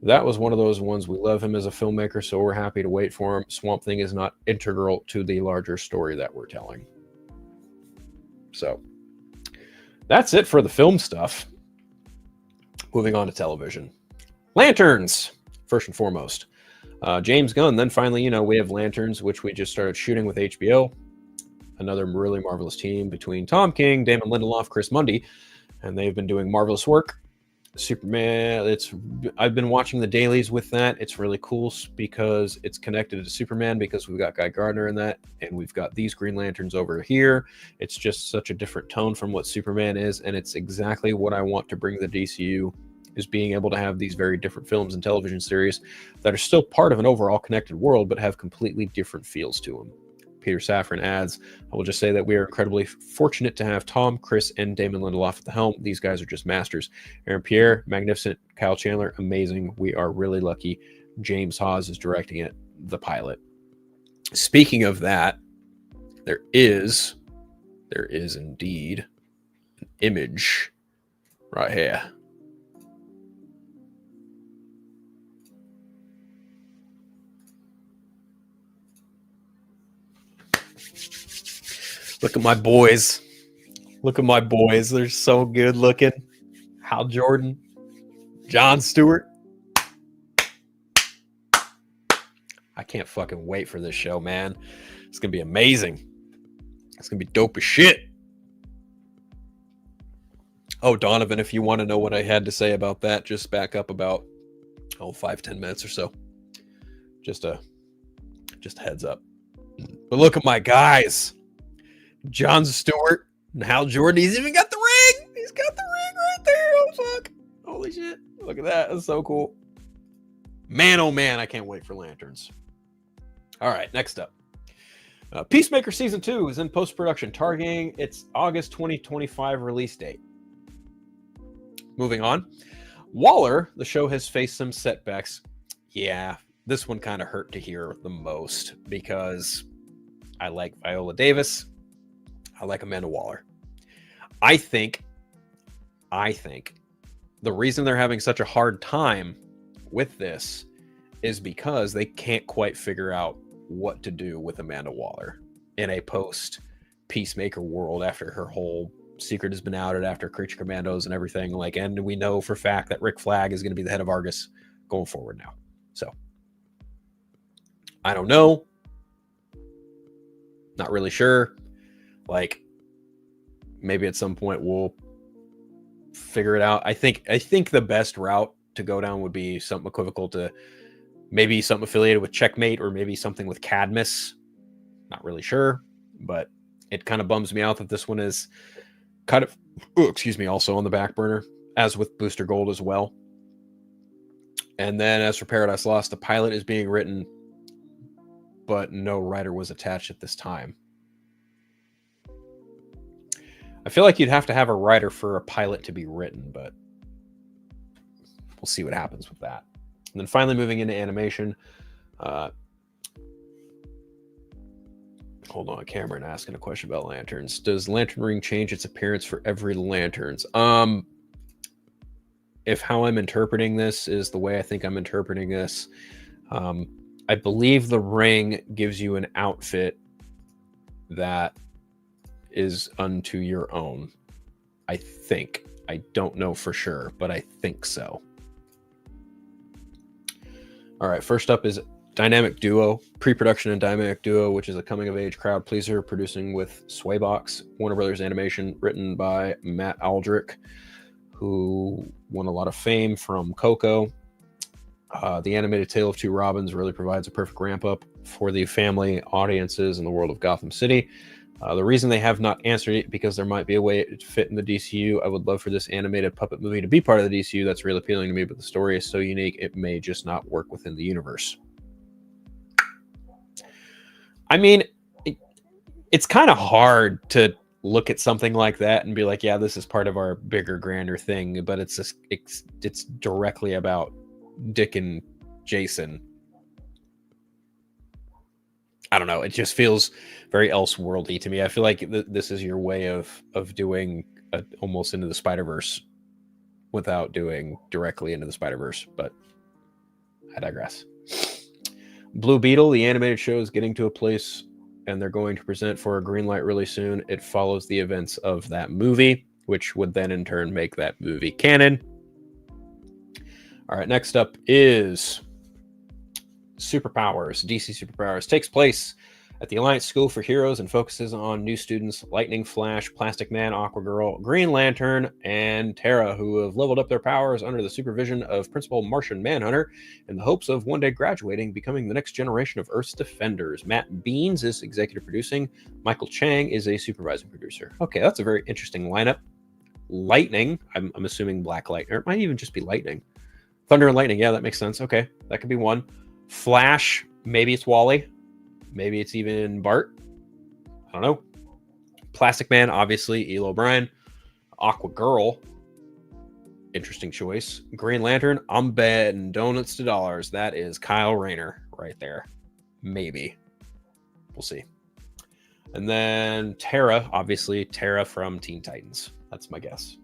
that was one of those ones we love him as a filmmaker, so we're happy to wait for him. Swamp Thing is not integral to the larger story that we're telling. So that's it for the film stuff. Moving on to television. Lanterns, first and foremost. James Gunn, then finally, we have Lanterns, which we just started shooting with HBO. Another really marvelous team between Tom King, Damon Lindelof, Chris Mundy, and they've been doing marvelous work. Superman, I've been watching the dailies with that. It's really cool because it's connected to Superman because we've got Guy Gardner in that, and we've got these Green Lanterns over here. It's just such a different tone from what Superman is, and it's exactly what I want to bring to the DCU, is being able to have these very different films and television series that are still part of an overall connected world, but have completely different feels to them. Peter Safran adds, I will just say that we are incredibly fortunate to have Tom, Chris, and Damon Lindelof at the helm. These guys are just masters. Aaron Pierre, magnificent. Kyle Chandler, amazing. We are really lucky. James Hawes is directing it, the pilot. Speaking of that, there is indeed an image right here. Look at my boys. Look at my boys. They're so good looking. Hal Jordan, Jon Stewart. I can't fucking wait for this show, man. It's going to be amazing. It's going to be dope as shit. Oh, Donovan, if you want to know what I had to say about that, just back up about 5-10 minutes or so. Just a heads up. But look at my guys. Jon Stewart and Hal Jordan. He's even got the ring. He's got the ring right there. Oh, fuck. Holy shit. Look at that. That's so cool. Man, oh man, I can't wait for Lanterns. All right, next up. Peacemaker Season 2 is in post-production, targeting its August 2025 release date. Moving on. Waller, the show has faced some setbacks. Yeah, this one kind of hurt to hear the most because I like Viola Davis. I like Amanda Waller. I think the reason they're having such a hard time with this is because they can't quite figure out what to do with Amanda Waller in a post Peacemaker world after her whole secret has been outed after Creature Commandos and everything. And we know for a fact that Rick Flag is going to be the head of Argus going forward now. So I don't know. Not really sure. Maybe at some point we'll figure it out. I think the best route to go down would be something equivocal to maybe something affiliated with Checkmate or maybe something with Cadmus. Not really sure, but it kind of bums me out that this one is kind of, also on the back burner, as with Booster Gold as well. And then as for Paradise Lost, the pilot is being written, but no writer was attached at this time. I feel like you'd have to have a writer for a pilot to be written, but we'll see what happens with that. And then finally moving into animation. Hold on, Cameron asking a question about Lanterns. Does Lantern Ring change its appearance for every Lanterns? If how I'm interpreting this is the way I think I'm interpreting this, I believe the ring gives you an outfit that is unto your own. I think. I don't know for sure, but I think so. All right, first up is Dynamic Duo, pre-production and Dynamic Duo, which is a coming-of-age crowd pleaser, producing with Swaybox, Warner Brothers Animation, written by Matt Aldrich, who won a lot of fame from Coco. The animated Tale of Two Robins really provides a perfect ramp-up for the family audiences in the world of Gotham City. The reason they have not answered it because there might be a way it fit in the DCU. I would love for this animated puppet movie to be part of the DCU. That's really appealing to me, but the story is so unique, it may just not work within the universe. I mean, it's kind of hard to look at something like that and be like, yeah, this is part of our bigger, grander thing, but it's directly about Dick and Jason. I don't know. It just feels very Elseworldy to me. I feel like this is your way of doing almost Into the Spider-Verse without doing directly Into the Spider-Verse, but I digress. Blue Beetle, the animated show, is getting to a place and they're going to present for a green light really soon. It follows the events of that movie, which would then in turn make that movie canon. All right, next up is Superpowers. DC Superpowers takes place at the Alliance School for Heroes and focuses on new students Lightning, Flash, Plastic Man, Aquagirl, Green Lantern, and Terra, who have leveled up their powers under the supervision of Principal Martian Manhunter in the hopes of one day graduating, becoming the next generation of Earth's defenders. Matt Beans is executive producing. Michael Chang is a supervising producer. Okay, that's a very interesting lineup. Lightning, I'm assuming Black Lightning, or it might even just be Lightning. Thunder and Lightning, yeah, that makes sense. Okay, that could be one. Flash, maybe it's Wally. Maybe it's even Bart. I don't know. Plastic Man, obviously, Eel O'Brien. Aquagirl. Interesting choice. Green Lantern, I'm betting donuts to dollars. That is Kyle Rayner right there. Maybe. We'll see. And then Tara, obviously Tara from Teen Titans. That's my guess.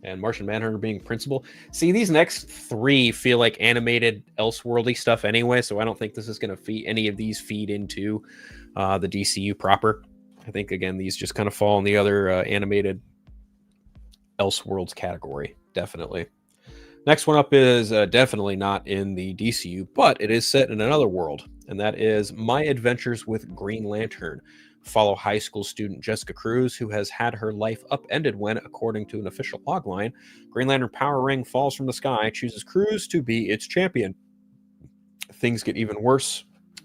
And Martian Manhunter being principal. See, these next three feel like animated Elseworldy stuff anyway, so I don't think this is going to feed any of these feed into the DCU proper. I think, again, these just kind of fall in the other animated Elseworlds category, definitely. Next one up is definitely not in the DCU, but it is set in another world, and that is My Adventures with Green Lantern. Follow high school student Jessica Cruz, who has had her life upended when, according to an official logline, Green Lantern Power Ring falls from the sky, chooses Cruz to be its champion. Things get even worse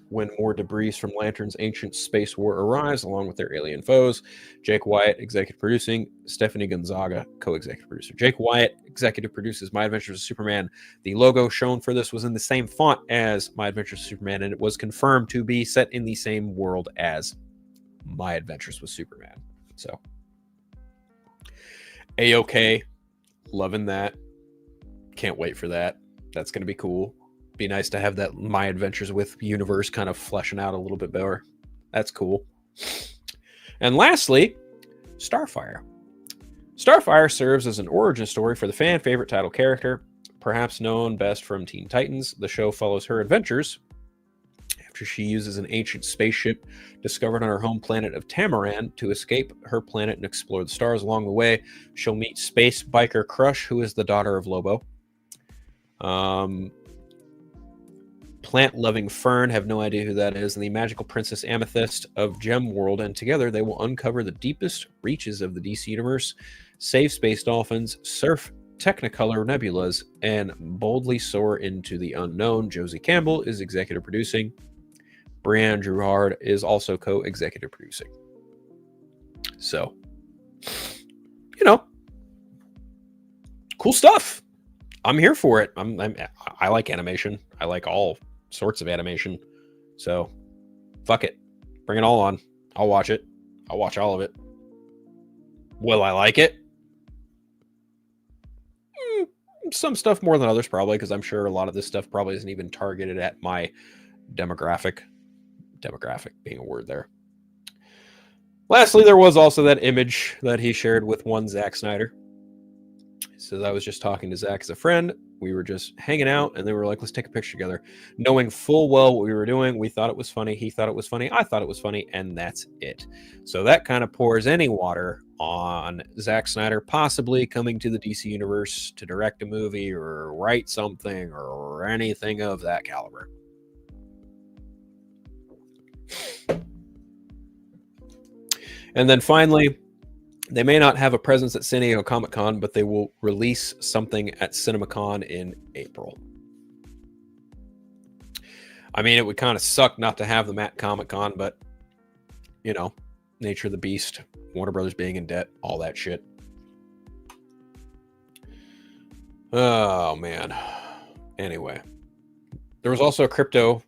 when more debris from Lantern's ancient space war arrives, along with their alien foes. Jake Wyatt, executive producing. Stephanie Gonzaga, co-executive producer. Jake Wyatt, executive produces My Adventures with Superman. The logo shown for this was in the same font as My Adventures with Superman, and it was confirmed to be set in the same world as My Adventures with Superman. So, A-OK. Loving that. Can't wait for that. That's going to be cool. Be nice to have that My Adventures with universe kind of fleshing out a little bit better. That's cool. And lastly, Starfire. Starfire serves as an origin story for the fan favorite title character, perhaps known best from Teen Titans. The show follows her adventures after she uses an ancient spaceship discovered on her home planet of Tamaran to escape her planet and explore the stars. Along the way, she'll meet space biker Crush, who is the daughter of Lobo. Plant-loving Fern, have no idea who that is, and the magical Princess Amethyst of Gem World, and together they will uncover the deepest reaches of the DC Universe, save space dolphins, surf Technicolor nebulas, and boldly soar into the unknown. Josie Campbell is executive producing. Brianne Drouhard is also co-executive producing. So, cool stuff. I'm here for it. I like animation. I like all sorts of animation. So, fuck it. Bring it all on. I'll watch it. I'll watch all of it. Will I like it? Some stuff more than others, probably, because I'm sure a lot of this stuff probably isn't even targeted at my demographic. Demographic being a word there. Lastly, there was also that image that he shared with one Zack Snyder. He says, I was just talking to Zack as a friend. We were just hanging out, and they were like, let's take a picture together. Knowing full well what we were doing, we thought it was funny. He thought it was funny. I thought it was funny, and that's it. So that kind of pours any water on Zack Snyder possibly coming to the DC Universe to direct a movie or write something or anything of that caliber. And then finally, they may not have a presence at San Diego Comic-Con, but they will release something at CinemaCon in April. I mean, it would kind of suck not to have them at Comic-Con, but, nature of the beast, Warner Brothers being in debt, all that shit. Oh, man. Anyway. There was also a crypto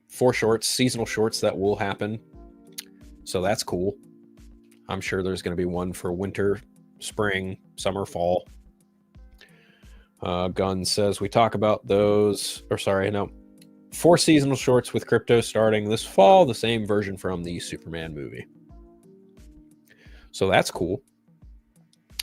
4 shorts, seasonal shorts that will happen. So that's cool. I'm sure there's going to be one for winter, spring, summer, fall. Gunn says we talk about those, 4 seasonal shorts with crypto starting this fall, the same version from the Superman movie. So that's cool.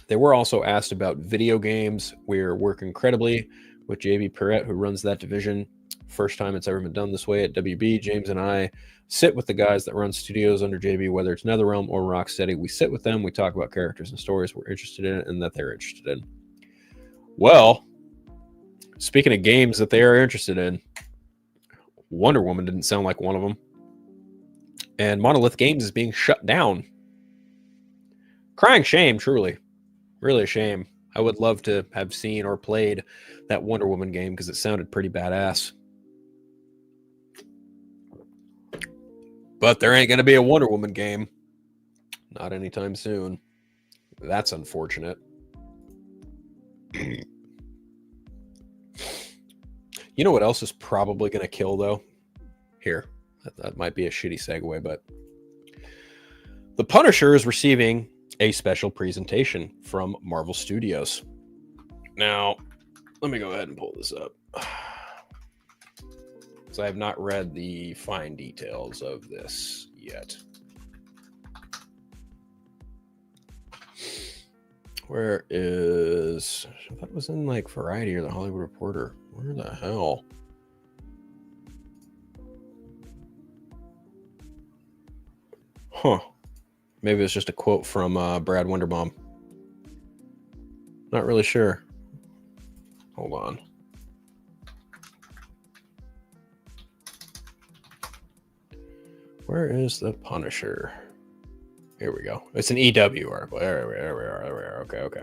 They were also asked about video games. We're working incredibly with JB Perrette, who runs that division. First time it's ever been done this way at WB. James and I sit with the guys that run studios under JB, whether it's NetherRealm or Rocksteady. We sit with them. We talk about characters and stories we're interested in and that they're interested in. Well, speaking of games that they are interested in, Wonder Woman didn't sound like one of them. And Monolith Games is being shut down. Crying shame, truly. Really a shame. I would love to have seen or played that Wonder Woman game because it sounded pretty badass. But there ain't going to be a Wonder Woman game. Not anytime soon. That's unfortunate. You know what else is probably going to kill, though? Here. That might be a shitty segue, but The Punisher is receiving a special presentation from Marvel Studios. Now, let me go ahead and pull this up. Because I have not read the fine details of this yet. Where is... I thought it was in like Variety or the Hollywood Reporter. Where the hell? Huh. Maybe it's just a quote from Brad Winderbaum. Not really sure. Hold on. Where is the Punisher? Here we go. It's an EW article. There we are. Okay.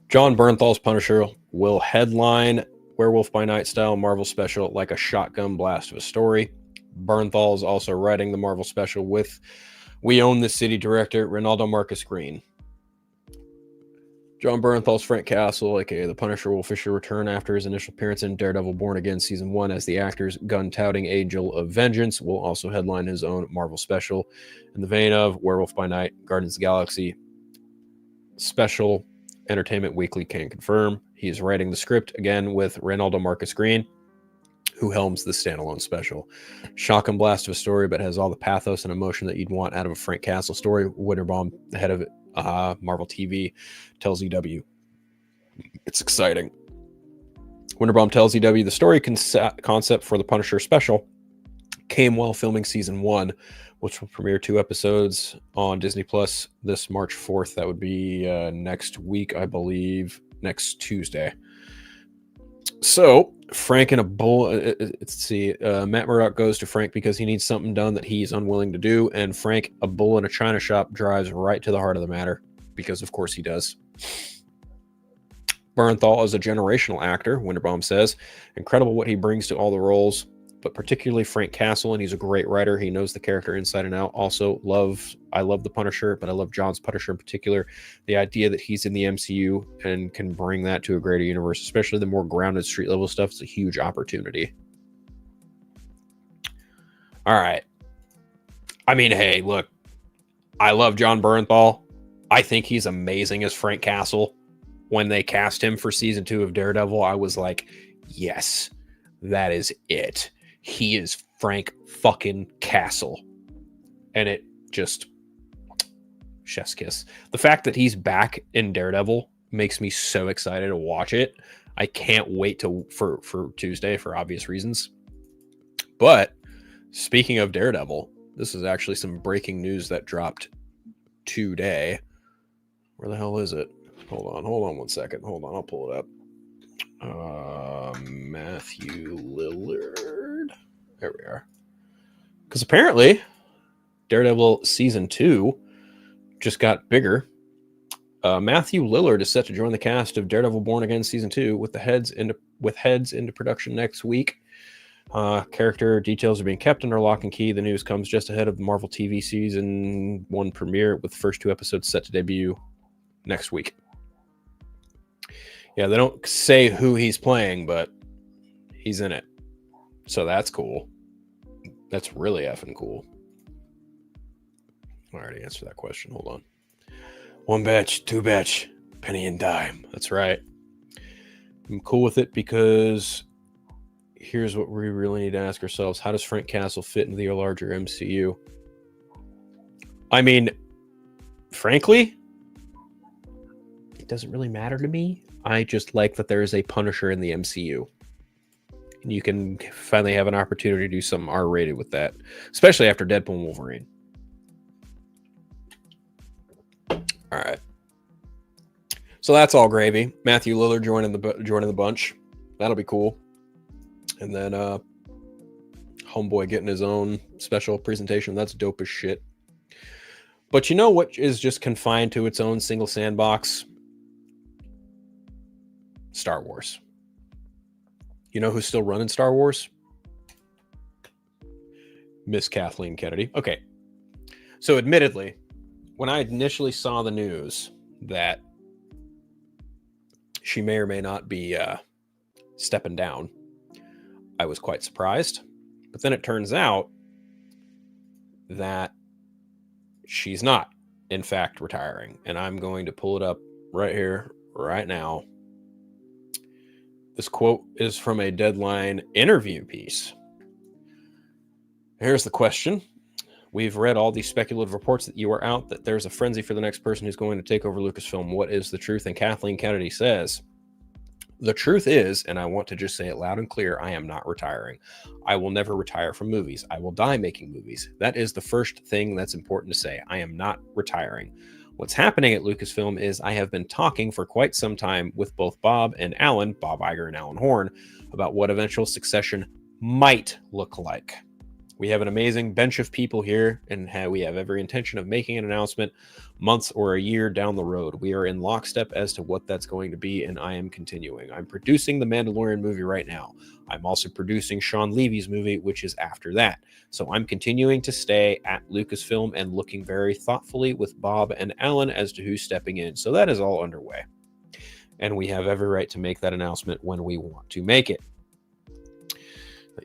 John Bernthal's Punisher will headline Werewolf by Night style Marvel special like a shotgun blast of a story. Bernthal is also writing the Marvel special with We Own the City director Ronaldo Marcus Green. John Bernthal's Frank Castle, aka the Punisher, will officially return after his initial appearance in Daredevil Born Again Season 1 as the actor's gun-touting Angel of Vengeance will also headline his own Marvel special in the vein of Werewolf by Night, Guardians of the Galaxy special. Entertainment Weekly can confirm. He is writing the script again with Ronaldo Marcus Green, who helms the standalone special. Shock and blast of a story, but has all the pathos and emotion that you'd want out of a Frank Castle story. Winterbaum, the head of Marvel TV, tells EW. It's exciting. Winterbaum tells EW the story concept for the Punisher special came while filming season 1, which will premiere 2 episodes on Disney Plus this March 4th. That would be next week, I believe, next Tuesday. So Frank and a bull. Let's see. Matt Murdock goes to Frank because he needs something done that he's unwilling to do, and Frank, a bull in a china shop, drives right to the heart of the matter because, of course, he does. Bernthal is a generational actor, Winterbaum says. Incredible what he brings to all the roles, but particularly Frank Castle, and he's a great writer. He knows the character inside and out. Also, I love the Punisher, but I love John's Punisher in particular. The idea that he's in the MCU and can bring that to a greater universe, especially the more grounded street level stuff, is a huge opportunity. All right. I mean, hey, look, I love John Bernthal. I think he's amazing as Frank Castle. When they cast him for season 2 of Daredevil, I was like, yes, that is it. He is Frank fucking Castle. And it just, chef's kiss. The fact that he's back in Daredevil makes me so excited to watch it. I can't wait for Tuesday for obvious reasons. But speaking of Daredevil, this is actually some breaking news that dropped today. Where the hell is it? Hold on 1 second. Hold on, I'll pull it up. Matthew Lillard. There we are. Because apparently Daredevil Season 2 just got bigger. Matthew Lillard is set to join the cast of Daredevil Born Again Season 2 with heads into production next week. Character details are being kept under lock and key. The news comes just ahead of the Marvel TV Season 1 premiere, with the first 2 episodes set to debut next week. Yeah, they don't say who he's playing, but he's in it. So that's cool. That's really effing cool. I already answered that question. Hold on. 1 batch, 2 batch, penny and dime. That's right. I'm cool with it because here's what we really need to ask ourselves. How does Frank Castle fit into the larger MCU? I mean, frankly, it doesn't really matter to me. I just like that there is a Punisher in the MCU. And you can finally have an opportunity to do something R-rated with that, especially after Deadpool and Wolverine. All right. So that's all gravy. Matthew Lillard joining the bunch. That'll be cool. And then Homeboy getting his own special presentation. That's dope as shit. But you know what is just confined to its own single sandbox? Star Wars. You know who's still running Star Wars? Miss Kathleen Kennedy. Okay. So admittedly, when I initially saw the news that she may or may not be stepping down, I was quite surprised. But then it turns out that she's not, in fact, retiring. And I'm going to pull it up right here, right now. This quote is from a Deadline interview piece. Here's the question. We've read all these speculative reports that you are out, that there's a frenzy for the next person who's going to take over Lucasfilm. What is the truth? And Kathleen Kennedy says, the truth is, and I want to just say it loud and clear, I am not retiring. I will never retire from movies. I will die making movies. That is the first thing that's important to say. I am not retiring. What's happening at Lucasfilm is I have been talking for quite some time with both Bob and Alan, Bob Iger and Alan Horn, about what eventual succession might look like. We have an amazing bench of people here, and we have every intention of making an announcement months or a year down the road. We are in lockstep as to what that's going to be, and I am continuing. I'm producing the Mandalorian movie right now. I'm also producing Sean Levy's movie, which is after that. So I'm continuing to stay at Lucasfilm and looking very thoughtfully with Bob and Alan as to who's stepping in. So that is all underway. And we have every right to make that announcement when we want to make it.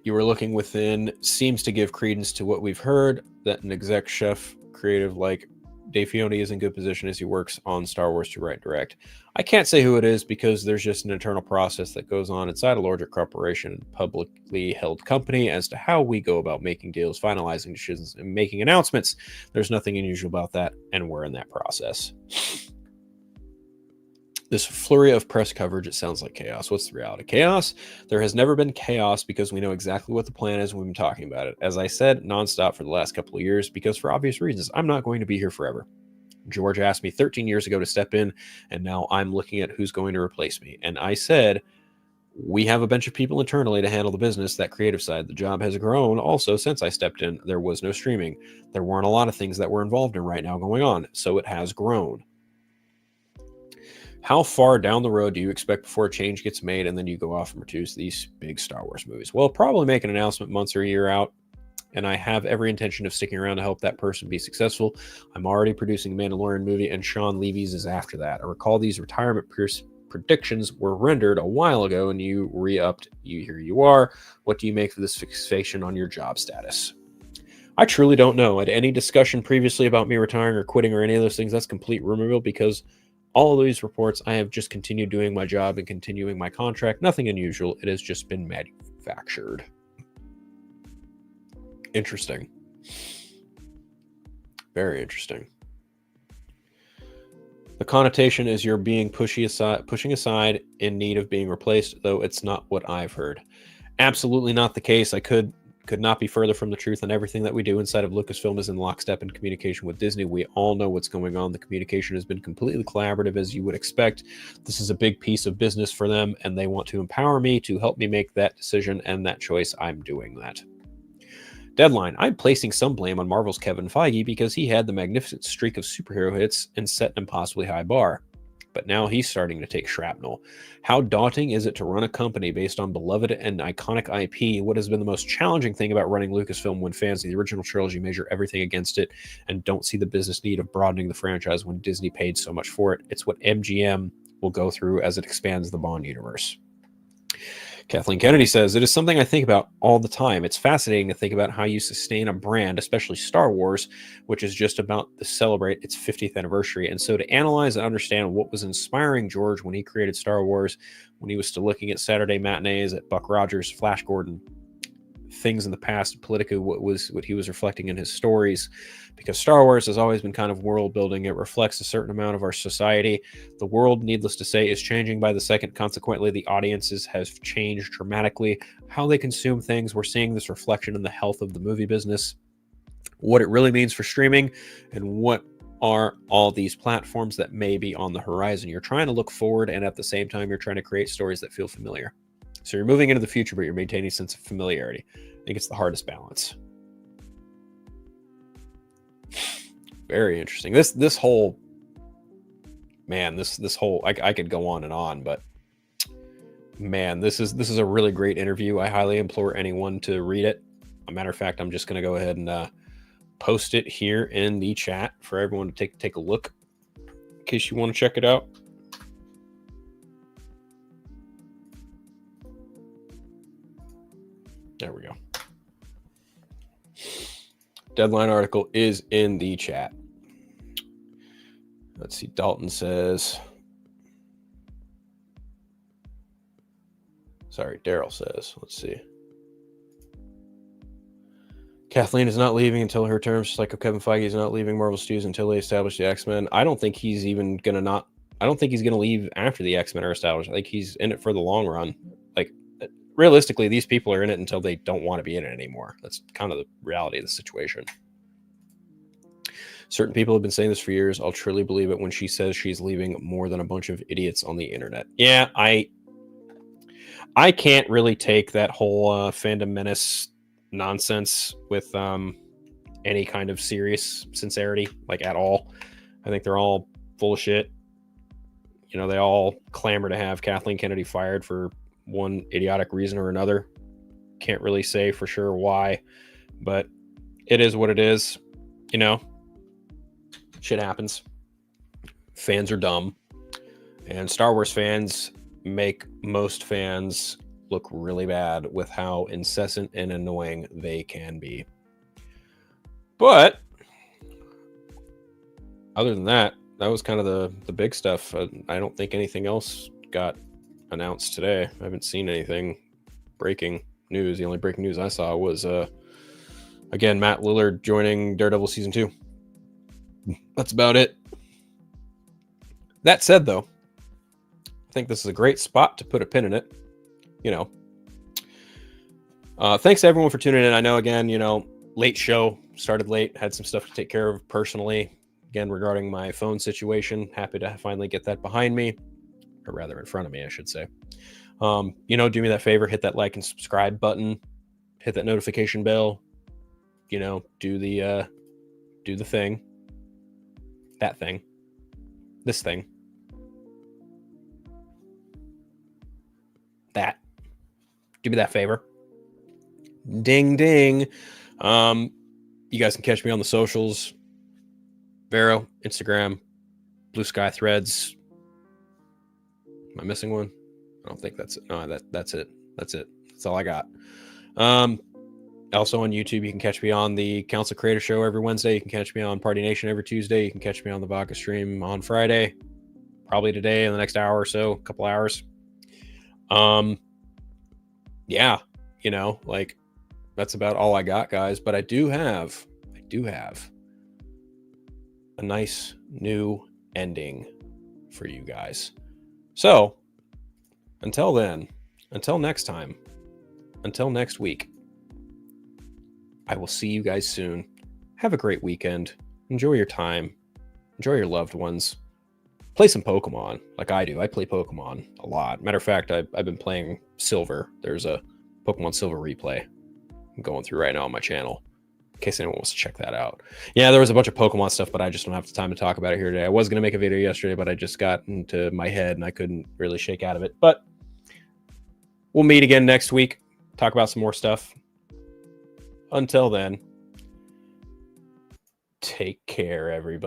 You were looking within seems to give credence to what we've heard, that an exec chef creative like Dave Filoni is in good position as he works on Star Wars to write and direct. I can't say who it is because there's just an internal process that goes on inside a larger corporation and publicly held company as to how we go about making deals, finalizing decisions, and making announcements. There's nothing unusual about that, and we're in that process. This flurry of press coverage, it sounds like chaos. What's the reality? Chaos? There has never been chaos because we know exactly what the plan is and we've been talking about it. As I said, nonstop for the last couple of years because for obvious reasons, I'm not going to be here forever. George asked me 13 years ago to step in, and now I'm looking at who's going to replace me. And I said, we have a bunch of people internally to handle the business, that creative side. The job has grown also since I stepped in. There was no streaming. There weren't a lot of things that we're involved in right now going on, so it has grown. How far down the road do you expect before a change gets made and then you go off and produce these big Star Wars movies? Well, probably make an announcement months or a year out, and I have every intention of sticking around to help that person be successful. I'm already producing the Mandalorian movie, and Sean Levy's is after that. I recall these retirement predictions were rendered a while ago, and you re-upped. Here you are. What do you make of this fixation on your job status? I truly don't know. At any discussion previously about me retiring or quitting or any of those things, that's complete rumor mill because all of these reports, I have just continued doing my job and continuing my contract. Nothing unusual. It has just been manufactured. Interesting. Very interesting. The connotation is you're being pushing aside in need of being replaced, though it's not what I've heard. Absolutely not the case. I could not be further from the truth, and everything that we do inside of Lucasfilm is in lockstep in communication with Disney. We all know what's going on. The communication has been completely collaborative, as you would expect. This is a big piece of business for them, and they want to empower me to help me make that decision and that choice. I'm doing that. Deadline. I'm placing some blame on Marvel's Kevin Feige because he had the magnificent streak of superhero hits and set an impossibly high bar. But now he's starting to take shrapnel. How daunting is it to run a company based on beloved and iconic IP? What has been the most challenging thing about running Lucasfilm when fans of the original trilogy measure everything against it and don't see the business need of broadening the franchise when Disney paid so much for it? It's what MGM will go through as it expands the Bond universe. Kathleen Kennedy says, it is something I think about all the time. It's fascinating to think about how you sustain a brand, especially Star Wars, which is just about to celebrate its 50th anniversary. And so to analyze and understand what was inspiring George when he created Star Wars, when he was still looking at Saturday matinees at Buck Rogers, Flash Gordon, things in the past, politically, what he was reflecting in his stories, because Star Wars has always been kind of world building. It reflects a certain amount of our society. The world, needless to say, is changing by the second. Consequently, the audiences have changed dramatically. How they consume things, we're seeing this reflection in the health of the movie business, what it really means for streaming, and what are all these platforms that may be on the horizon. You're trying to look forward, and at the same time, you're trying to create stories that feel familiar. So you're moving into the future, but you're maintaining a sense of familiarity. I think it's the hardest balance. Very interesting. This whole, man, this whole, I could go on and on, but man, this is a really great interview. I highly implore anyone to read it. As a matter of fact, I'm just going to go ahead and post it here in the chat for everyone to take a look in case you want to check it out. There we go. Deadline article is in the chat. Let's see. Dalton says, Sorry, Daryl says. Let's see. Kathleen is not leaving until her term. Just like Kevin Feige is not leaving Marvel Studios until they establish the X-Men. I don't think he's even gonna not. I don't think he's gonna leave after the X-Men are established. I think he's in it for the long run. Like, realistically, these people are in it until they don't want to be in it anymore. That's kind of the reality of the situation. Certain people have been saying this for years. I'll truly believe it when she says she's leaving more than a bunch of idiots on the internet. Yeah, I can't really take that whole fandom menace nonsense with any kind of serious sincerity, like at all. I think they're all full of shit. You know, they all clamor to have Kathleen Kennedy fired for one idiotic reason or another. Can't really say for sure why, but it is what it is. You know, shit happens. Fans are dumb, and Star Wars fans make most fans look really bad with how incessant and annoying they can be. But other than that, that was kind of the big stuff. I don't think anything else got announced today. I haven't seen anything breaking news. The only breaking news I saw was again, Matt Lillard joining Daredevil season 2. That's about it. That said, though, I think this is a great spot to put a pin in it. You know, thanks to everyone for tuning in. I know, again, you know, late show, started late, had some stuff to take care of personally. Again, regarding my phone situation, happy to finally get that behind me, or rather in front of me, I should say. You know, do me that favor, hit that like and subscribe button, hit that notification bell. You know, do the thing, that thing, this thing, that. Do me that favor. Ding, ding. You guys can catch me on the socials. Vero, Instagram, Blue Sky Threads. Am I missing one? I don't think that's it. No, that's it. That's it. That's all I got. Also on YouTube, you can catch me on the Council Creator Show every Wednesday. You can catch me on Party Nation every Tuesday. You can catch me on the Vodka stream on Friday. Probably today in the next hour or so, a couple hours. Yeah, you know, like, that's about all I got, guys. But I do have a nice new ending for you guys. So until then, until next time, until next week, I will see you guys soon. Have a great weekend. Enjoy your time. Enjoy your loved ones. Play some Pokemon like I do. I play Pokemon a lot. Matter of fact, I've been playing Silver. There's a Pokemon Silver replay I'm going through right now on my channel, in case anyone wants to check that out. Yeah, there was a bunch of Pokemon stuff, but I just don't have the time to talk about it here today. I was going to make a video yesterday, but I just got into my head and I couldn't really shake out of it. But we'll meet again next week, talk about some more stuff. Until then, take care, everybody.